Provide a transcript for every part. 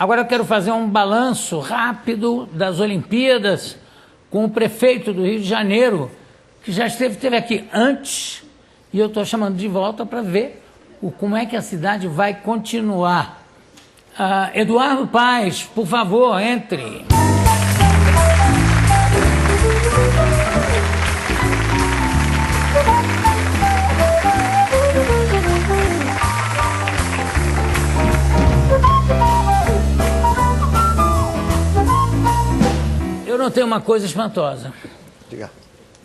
Agora eu quero fazer um balanço rápido das Olimpíadas com o prefeito do Rio de Janeiro, que já esteve aqui antes, e eu estou chamando de volta para ver como é que a cidade vai continuar. Eduardo Paes, por favor, entre. Eu notei uma coisa espantosa. Diga.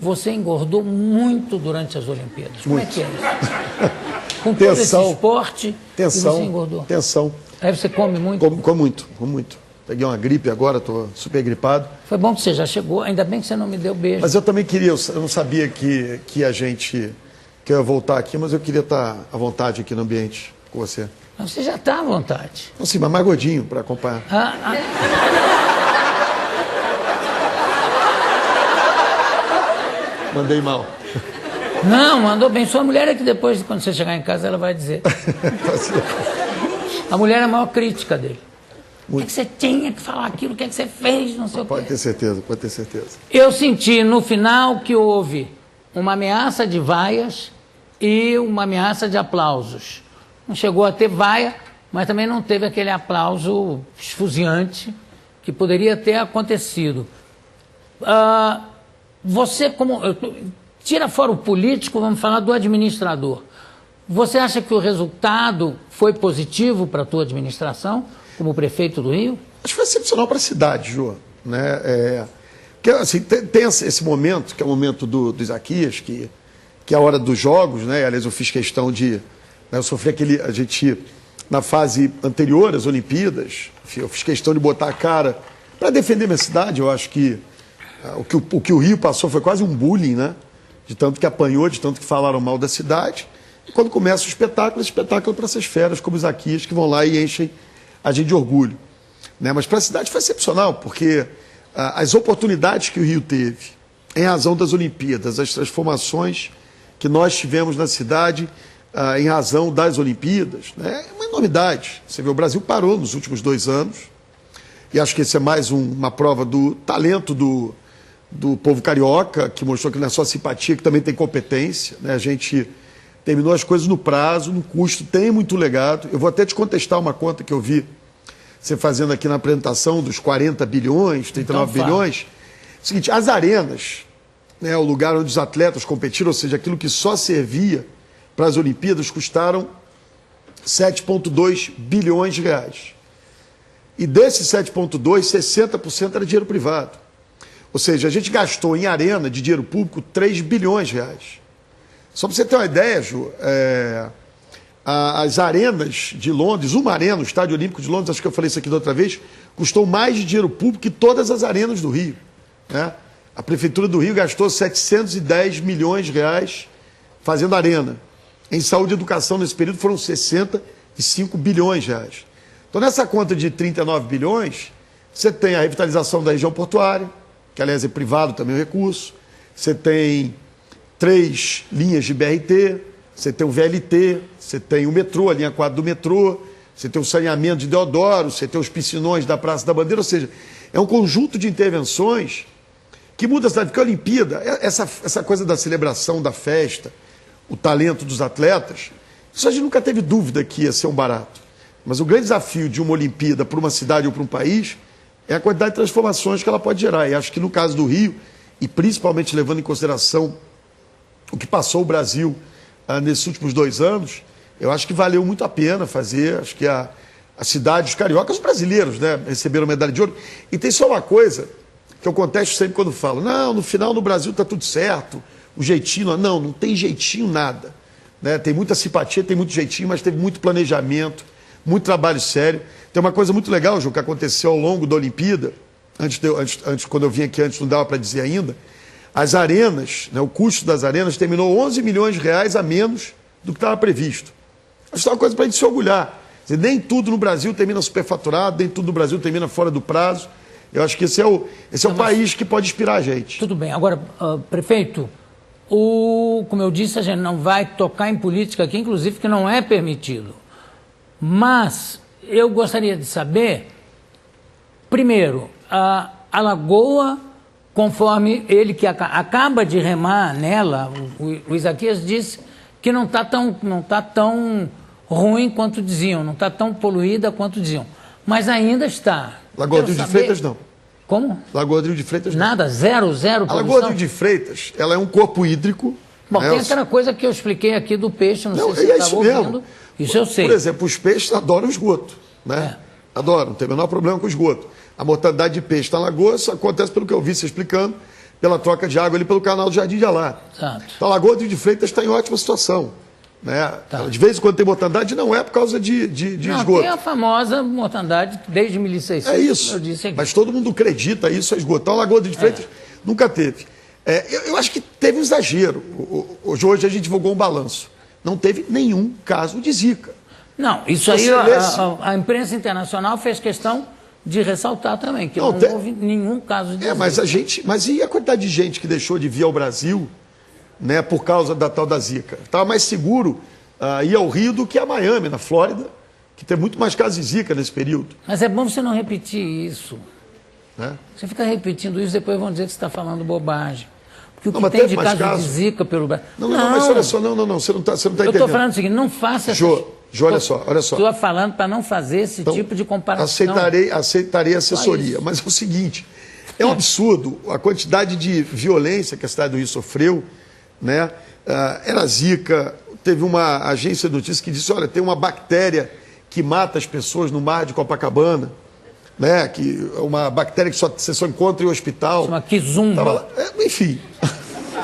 Você engordou muito durante as Olimpíadas. Como é que é isso? Com todo esse esporte, você engordou. Tensão. Aí você come muito? Como muito. Peguei uma gripe agora, estou super gripado. Foi bom que você já chegou, ainda bem que você não me deu beijo. Mas eu também queria, eu não sabia que eu ia voltar aqui, mas eu queria estar à vontade aqui no ambiente com você. Mas você já está à vontade. Não, sim, mas mais gordinho para acompanhar. Mandei mal. Não, mandou bem. Sua mulher é que depois, quando você chegar em casa, ela vai dizer. A mulher é a maior crítica dele. O que você tinha que falar aquilo, o que você fez, não sei o quê. Pode ter certeza, pode ter certeza. Eu senti no final que houve uma ameaça de vaias e uma ameaça de aplausos. Não chegou a ter vaia, mas também não teve aquele aplauso esfuziante que poderia ter acontecido. Você, tira fora o político, vamos falar do administrador. Você acha que o resultado foi positivo para a tua administração, como prefeito do Rio? Acho que foi excepcional para a cidade, Jô. Né? Porque, assim, tem esse momento, que é o momento do Isaquias, que é a hora dos jogos, né? Aliás, eu fiz questão de... Né, eu sofri na fase anterior às Olimpíadas, eu fiz questão de botar a cara para defender minha cidade. Eu acho que o que o Rio passou foi quase um bullying, né? De tanto que apanhou, de tanto que falaram mal da cidade. E quando começa o espetáculo para essas feras como Isaquias, que vão lá e enchem a gente de orgulho. Né? Mas para a cidade foi excepcional, porque as oportunidades que o Rio teve, em razão das Olimpíadas, as transformações que nós tivemos na cidade em razão das Olimpíadas, né? É uma enormidade. Você vê, o Brasil parou nos últimos 2 anos, e acho que esse é mais uma prova do talento do povo carioca, que mostrou que não é só simpatia, que também tem competência. Né? A gente terminou as coisas no prazo, no custo, tem muito legado. Eu vou até te contestar uma conta que eu vi você fazendo aqui na apresentação dos 40 bilhões, 39 bilhões. É o seguinte, as arenas, né, o lugar onde os atletas competiram, ou seja, aquilo que só servia para as Olimpíadas, custaram 7,2 bilhões de reais. E desses 7,2, 60% era dinheiro privado. Ou seja, a gente gastou em arena de dinheiro público 3 bilhões de reais. Só para você ter uma ideia, Ju, as arenas de Londres, uma arena, o Estádio Olímpico de Londres, acho que eu falei isso aqui da outra vez, custou mais de dinheiro público que todas as arenas do Rio. Né? A Prefeitura do Rio gastou 710 milhões de reais fazendo arena. Em saúde e educação, nesse período, foram 65 bilhões de reais. Então, nessa conta de 39 bilhões, você tem a revitalização da região portuária, que, aliás, é privado também o recurso. Você tem 3 linhas de BRT, você tem o VLT, você tem o metrô, a linha 4 do metrô, você tem o saneamento de Deodoro, você tem os piscinões da Praça da Bandeira, ou seja, é um conjunto de intervenções que muda a cidade. Porque a Olimpíada, essa coisa da celebração, da festa, o talento dos atletas, isso a gente nunca teve dúvida que ia ser um barato. Mas o grande desafio de uma Olimpíada para uma cidade ou para um país é a quantidade de transformações que ela pode gerar. E acho que no caso do Rio, e principalmente levando em consideração o que passou o Brasil nesses últimos 2 anos, eu acho que valeu muito a pena fazer. Acho que a cidade, os cariocas, os brasileiros, né, receberam medalha de ouro. E tem só uma coisa que eu contesto sempre quando falo: não, no final no Brasil está tudo certo, o jeitinho... Não tem jeitinho nada. Né? Tem muita simpatia, tem muito jeitinho, mas teve muito planejamento, muito trabalho sério. Tem uma coisa muito legal, João, que aconteceu ao longo da Olimpíada, antes quando eu vim aqui antes não dava para dizer ainda, as arenas, né, o custo das arenas terminou 11 milhões de reais a menos do que estava previsto. Acho que é uma coisa para a gente se orgulhar. Quer dizer, nem tudo no Brasil termina superfaturado, nem tudo no Brasil termina fora do prazo. Eu acho que esse é o país que pode inspirar a gente. Tudo bem. Agora, prefeito, como eu disse, a gente não vai tocar em política aqui, inclusive que não é permitido. Mas eu gostaria de saber Primeiro, a lagoa, conforme ele que acaba de remar nela, o Isaquias disse que não está tão ruim quanto diziam, não está tão poluída quanto diziam, mas ainda está. Lagoa do Rio de Freitas, não. Como? Lagoa do Rio de Freitas, não. Nada, zero A Lagoa do Rio de Freitas, ela é um corpo hídrico. Bom, tem aquela coisa que eu expliquei aqui do peixe, não sei se você estava ouvindo. Isso eu sei. Por exemplo, os peixes adoram esgoto, né? Adoram, não tem o menor problema com o esgoto. A mortalidade de peixe na lagoa só acontece, pelo que eu vi você explicando, pela troca de água ali pelo canal do Jardim de Alá. Exato. Então a Lagoa do Rio de Freitas está em ótima situação. Né? Tá. De vez em quando tem mortandade, não é por causa de esgoto. Tem a famosa mortandade desde 1600. É isso, eu disse aqui. mas todo mundo acredita isso, é esgoto. Então a Lagoa do Rio de Freitas nunca teve. Eu acho que teve um exagero. Hoje a gente divulgou um balanço. Não teve nenhum caso de Zika. Não, isso aí a imprensa internacional fez questão de ressaltar também, que não houve nenhum caso de Zika. Mas e a quantidade de gente que deixou de vir ao Brasil, né, por causa da tal da Zika? Estava mais seguro ir ao Rio do que a Miami, na Flórida, que tem muito mais casos de Zika nesse período. Mas é bom você não repetir isso. Né? Você fica repetindo isso, depois vão dizer que você está falando bobagem. Porque o que tem de caso de Zika pelo Brasil... Não, mas olha só, não, você não está entendendo. Eu estou falando o seguinte, não faça essa... Jô, olha só. Estou falando para não fazer esse tipo de comparação. Aceitarei assessoria, mas é o seguinte, é um absurdo a quantidade de violência que a cidade do Rio sofreu, né? Era Zika, teve uma agência de notícias que disse, olha, tem uma bactéria que mata as pessoas no mar de Copacabana, né? Que é uma bactéria que você só encontra em hospital. Chama Kizumba. Enfim,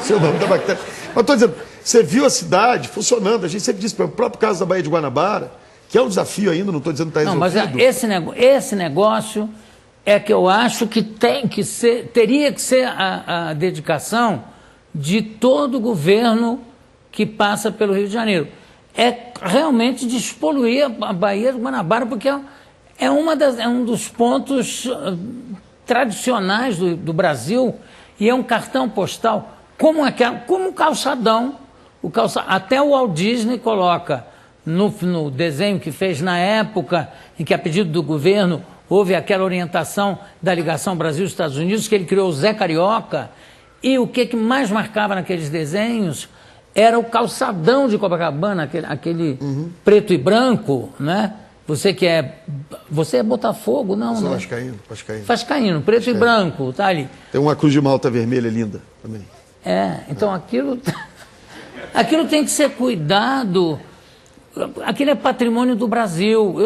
seu nome da bactéria. Mas estou dizendo, você viu a cidade funcionando, a gente sempre disse, o próprio caso da Baía de Guanabara, que é um desafio ainda, não estou dizendo que está resolvido. Não, mas esse negócio é que eu acho que teria que ser a dedicação de todo o governo que passa pelo Rio de Janeiro. É realmente despoluir a Baía de Guanabara, porque é um dos pontos tradicionais do Brasil e é um cartão postal, como o calçadão. Até o Walt Disney coloca no desenho que fez na época em que, a pedido do governo, houve aquela orientação da ligação Brasil-Estados Unidos, que ele criou o Zé Carioca, e o que mais marcava naqueles desenhos era o calçadão de Copacabana, aquele preto e branco, né? Você é Botafogo, não? Eu sou Vascaíno, preto e branco, tá ali. Tem uma cruz de malta vermelha linda também. Então aquilo tem que ser cuidado. Aquilo é patrimônio do Brasil.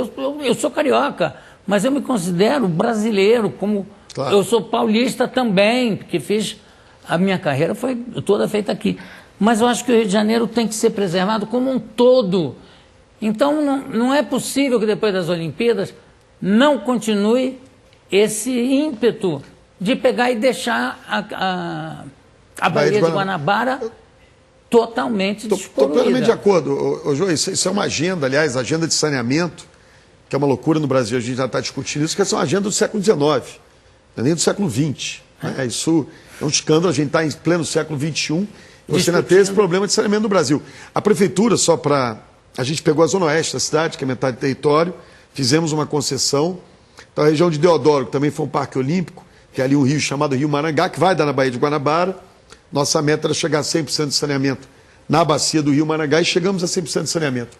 Eu sou carioca, mas eu me considero brasileiro, como eu sou paulista também, porque fiz a minha carreira foi toda feita aqui. Mas eu acho que o Rio de Janeiro tem que ser preservado como um todo. Então não é possível que depois das Olimpíadas não continue esse ímpeto de pegar e deixar a Baía de Guanabara totalmente despoluída. Estou plenamente de acordo. João, isso é uma agenda, aliás, agenda de saneamento, que é uma loucura no Brasil, a gente já está discutindo isso, que é uma agenda do século XIX, não é nem do século XX. Isso é um escândalo, a gente está em pleno século XXI, e você ainda tem esse problema de saneamento no Brasil. A prefeitura, a gente pegou a zona oeste da cidade, que é metade do território, fizemos uma concessão. Então a região de Deodoro, que também foi um parque olímpico, que é ali um rio chamado Rio Marangá, que vai dar na Baía de Guanabara. Nossa meta era chegar a 100% de saneamento na bacia do Rio Marangá e chegamos a 100% de saneamento.